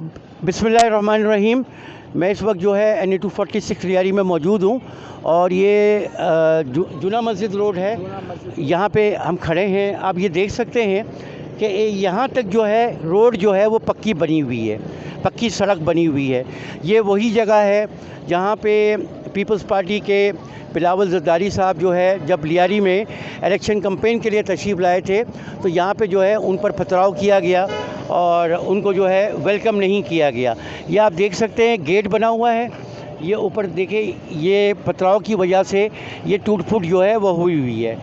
बिस्मिल्लाहिर्रहमानिर्रहीम। मैं इस वक्त जो है NA-246 लियारी में मौजूद हूँ और ये जुना मस्जिद रोड है। यहाँ पे हम खड़े हैं। आप ये देख सकते हैं कि यहाँ तक जो है रोड जो है वो पक्की बनी हुई है, पक्की सड़क बनी हुई है। ये वही जगह है जहाँ पे पीपल्स पार्टी के बिलावल ज़रदारी साहब जो है जब लियारी में इलेक्शन कैंपेन के लिए तशरीफ़ लाए थे तो यहाँ पे जो है उन पर पथराव किया गया और उनको जो है वेलकम नहीं किया गया। ये आप देख सकते हैं गेट बना हुआ है, ये ऊपर देखिए, ये पथराव की वजह से ये टूट फूट जो है वह हुई हुई है।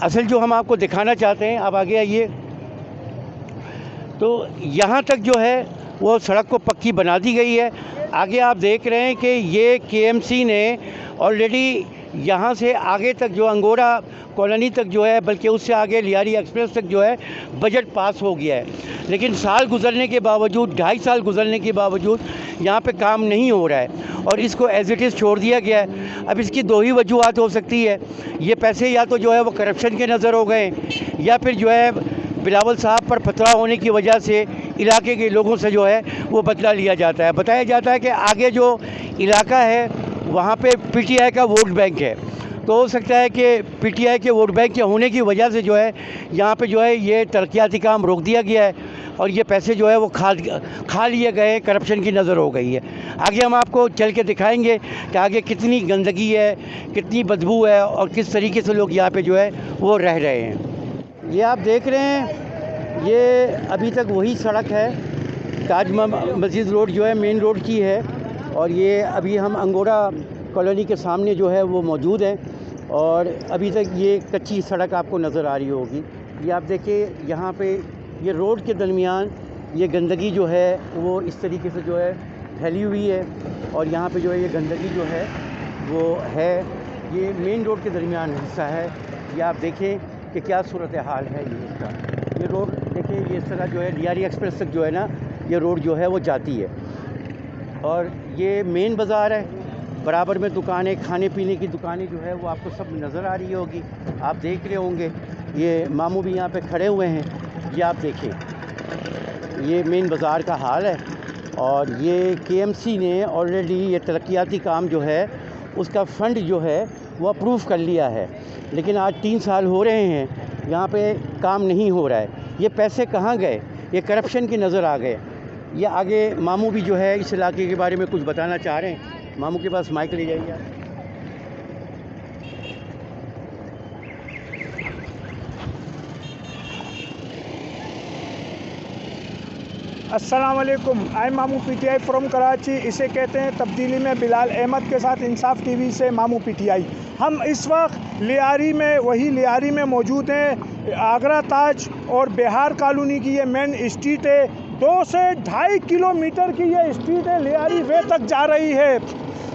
असल जो हम आपको दिखाना चाहते हैं, आप आगे आइए, तो यहाँ तक जो है वो सड़क को पक्की बना दी गई है। आगे आप देख रहे हैं कि ये KMC ने ऑलरेडी यहाँ से आगे तक जो अंगोरा कॉलोनी तक जो है, बल्कि उससे आगे लियारी एक्सप्रेस तक जो है बजट पास हो गया है, लेकिन साल गुजरने के बावजूद, 2.5 साल गुजरने के बावजूद यहाँ पे काम नहीं हो रहा है और इसको एज इट इज़ छोड़ दिया गया है। अब इसकी दो ही वजूहत हो सकती है, ये पैसे या तो जो है वो करप्शन के नज़र हो गए या फिर जो है बिलावल साहब पर पथराव होने की वजह से इलाके के लोगों से जो है वो बदला लिया जाता है। बताया जाता है कि आगे जो इलाका है वहाँ पे PTI का वोट बैंक है, तो हो सकता है कि PTI के वोट बैंक के होने की वजह से जो है यहाँ पे जो है ये तरक्याती काम रोक दिया गया है और ये पैसे जो है वो खा लिए गए, करप्शन की नज़र हो गई है। आगे हम आपको चल के दिखाएंगे कि आगे कितनी गंदगी है, कितनी बदबू है और किस तरीके से लोग यहाँ पे जो है वो रह रहे हैं। ये आप देख रहे हैं, ये अभी तक वही सड़क है, ताज मस्जिद रोड जो है मेन रोड की है और ये अभी हम अंगोरा कॉलोनी के सामने जो है वो मौजूद हैं और अभी तक ये कच्ची सड़क आपको नज़र आ रही होगी। ये आप देखिए, यहाँ पे ये रोड के दरमियान ये गंदगी जो है वो इस तरीके से जो है फैली हुई है और यहाँ पे जो है ये गंदगी जो है वो है, ये मेन रोड के दरमियान हिस्सा है। ये आप देखें कि क्या सूरत हाल है ये इसका। ये रोड देखिए, ये इस तरह जो है लियारी एक्सप्रेस तक जो है ना ये रोड जो है वो जाती है और ये मेन बाज़ार है, बराबर में दुकानें, खाने पीने की दुकानें जो है वो आपको सब नज़र आ रही होगी, आप देख रहे होंगे। ये मामू भी यहाँ पे खड़े हुए हैं, ये आप देखें, ये मेन बाज़ार का हाल है और ये KMC ने ऑलरेडी ये तरक्याती काम जो है उसका फ़ंड जो है वो अप्रूव कर लिया है, लेकिन आज 3 साल हो रहे हैं यहाँ पे काम नहीं हो रहा है। ये पैसे कहाँ गए? ये करप्शन की नज़र आ गए। ये आगे मामू भी जो है इस इलाके के बारे में कुछ बताना चाह रहे हैं। मामू के पास माइक ले जाइए। अस्सलाम वालेकुम, आई मामू PTI फ्रॉम कराची। इसे कहते हैं तब्दीली में बिलाल अहमद के साथ इंसाफ TV से मामू PTI। हम इस वक्त लियारी में, वही लियारी में मौजूद हैं। आगरा ताज और बिहार कॉलोनी की ये मेन स्ट्रीट है। 2 से 2.5 किलोमीटर की ये स्ट्रीट है, लियारी वे तक जा रही है।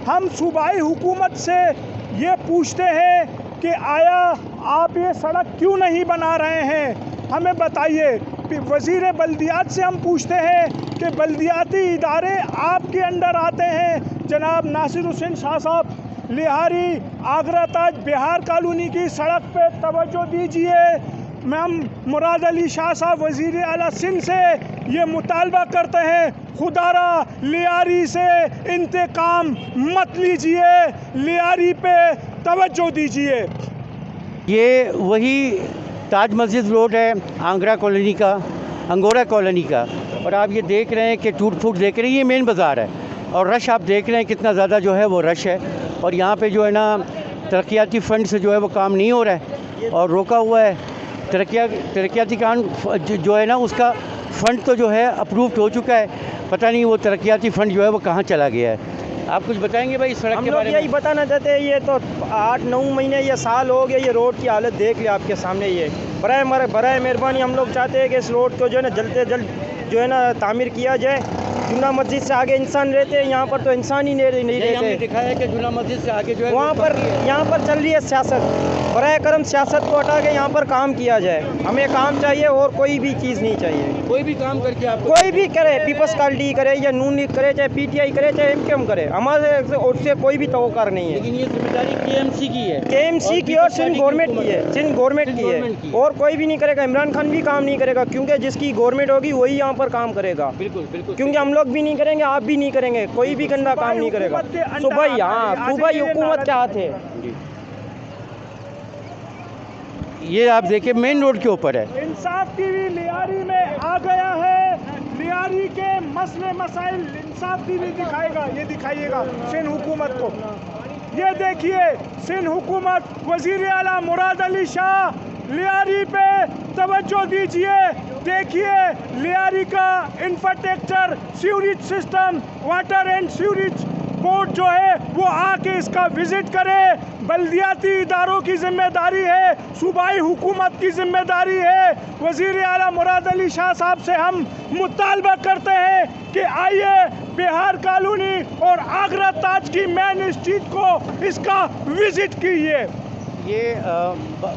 हम सूबाई हुकूमत से ये पूछते हैं कि आया आप ये सड़क क्यों नहीं बना रहे हैं, हमें बताइए। वज़ीर बल्दियात से हम पूछते हैं कि बल्दियाती इदारे आपके अंडर आते हैं, जनाब नासिर हुसैन शाह साहब, लियारी आगरा ताज बिहार कॉलोनी की सड़क पे तवज्जो दीजिए। हम मुराद अली शाह साहब वज़ीर आला सिंध से ये मुतालबा करते हैं, खुदारा लियारी से इंतकाम मत लीजिए, लियारी पे तवज्जो दीजिए। ये वही ताज मस्जिद रोड है आगरा कॉलोनी का, अंगोरा कॉलोनी का, और आप ये देख रहे हैं कि टूट फूट देख रहे हैं। ये मेन बाज़ार है और रश आप देख रहे हैं कितना ज़्यादा जो है वो रश है और यहाँ पे जो है ना तरक्याती फ़ंड से जो है वो काम नहीं हो रहा है और रोका हुआ है। तरक्याती काम जो है ना उसका फ़ंड तो जो है अप्रूव्ड हो चुका है, पता नहीं वो तरक्याती फ़ंड जो है वो कहाँ चला गया है। आप कुछ बताएंगे भाई इस सड़क के बारे में? यही बताना चाहते हैं, ये तो 8-9 महीने ये साल हो गए, ये रोड की हालत देख लिया आपके सामने। ये बराए मेहरबानी हम लोग चाहते हैं कि इस रोड को जो है ना जल्द से जल्द जो है ना तामीर किया जाए। जुना मस्जिद से आगे इंसान रहते हैं, यहाँ पर तो इंसान ही नहीं रहते। दिखाया है कि जुना मस्जिद से आगे जो है वहाँ पर यहाँ पर चल रही है सियासत। बराए करम सियासत को हटा के यहाँ पर काम किया जाए। हमें काम चाहिए और कोई भी चीज़ नहीं चाहिए। कोई भी काम करके आप कोई भी करे, पीपल्स पार्टी करे या नून लीग करे, चाहे पीटीआई करे, चाहे एमकेएम करे, हमारे उससे कोई भी तवक्कार नहीं है। लेकिन ये जिम्मेदारी केएमसी की है, केएमसी की और सिंध गवर्नमेंट की है, सिंध गवर्नमेंट की है, और कोई भी नहीं करेगा। इमरान खान भी काम नहीं करेगा, क्योंकि जिसकी गवर्नमेंट होगी वही यहाँ पर काम करेगा। बिल्कुल बिल्कुल, क्योंकि हम लोग भी नहीं करेंगे, आप भी नहीं करेंगे, कोई भी गंदा काम नहीं करेगा। सुबह हाँ, सूबाई हुकूमत के हाथ है। ये आप देखिए मेन रोड के ऊपर है। इंसाफ टीवी लियारी में आ गया है। लियारी के मसले मसाइल इंसाफ टीवी दिखाएगा। ये दिखाइएगा सिंध हुकूमत को। ये देखिए सिंध हुकूमत, वजीर आला मुराद अली शाह लियारी पे तवज्जो दीजिए। देखिए लियारी का infrastructure, sewerage system, water and sewerage board जो है वो आके इसका विजिट करे। बल्दियाती इदारों की जिम्मेदारी है, सूबाई हुकूमत की जिम्मेदारी है। वज़ीर आला मुराद अली शाह साहब से हम मुतालबा करते हैं कि आइए बिहार कॉलोनी और आगरा ताज की मेन स्ट्रीट को इसका विजिट कीजिए। ये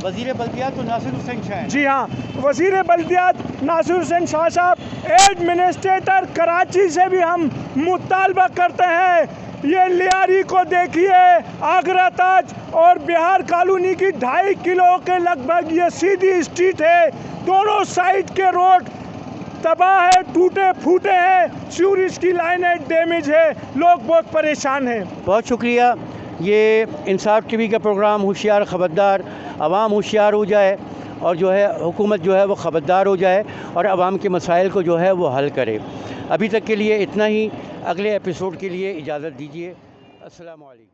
वज़ीर बल्दियात तो नासिर हुसैन शाह हैं। जी हाँ, वज़ीर बल्दियात नासिर हुसैन शाह साहब, एडमिनिस्ट्रेटर कराची से भी हम मुतालबा करते हैं। ये लियारी को देखिए, आगरा ताज और बिहार कॉलोनी की 2.5 किलो के लगभग ये सीधी स्ट्रीट है। दोनों साइड के रोड तबाह है, टूटे फूटे हैं, सीवरेज की लाइनें डैमेज है, लोग बहुत परेशान हैं। बहुत शुक्रिया। ये इंसाफ टीवी का प्रोग्राम होशियार ख़बरदार, आवाम होशियार हो जाए और जो है हुकूमत जो है वो ख़बरदार हो जाए और आवाम के मसाइल को जो है वो हल करे। अभी तक के लिए इतना ही। अगले एपिसोड के लिए इजाज़त दीजिए। अस्सलामु अलैकुम।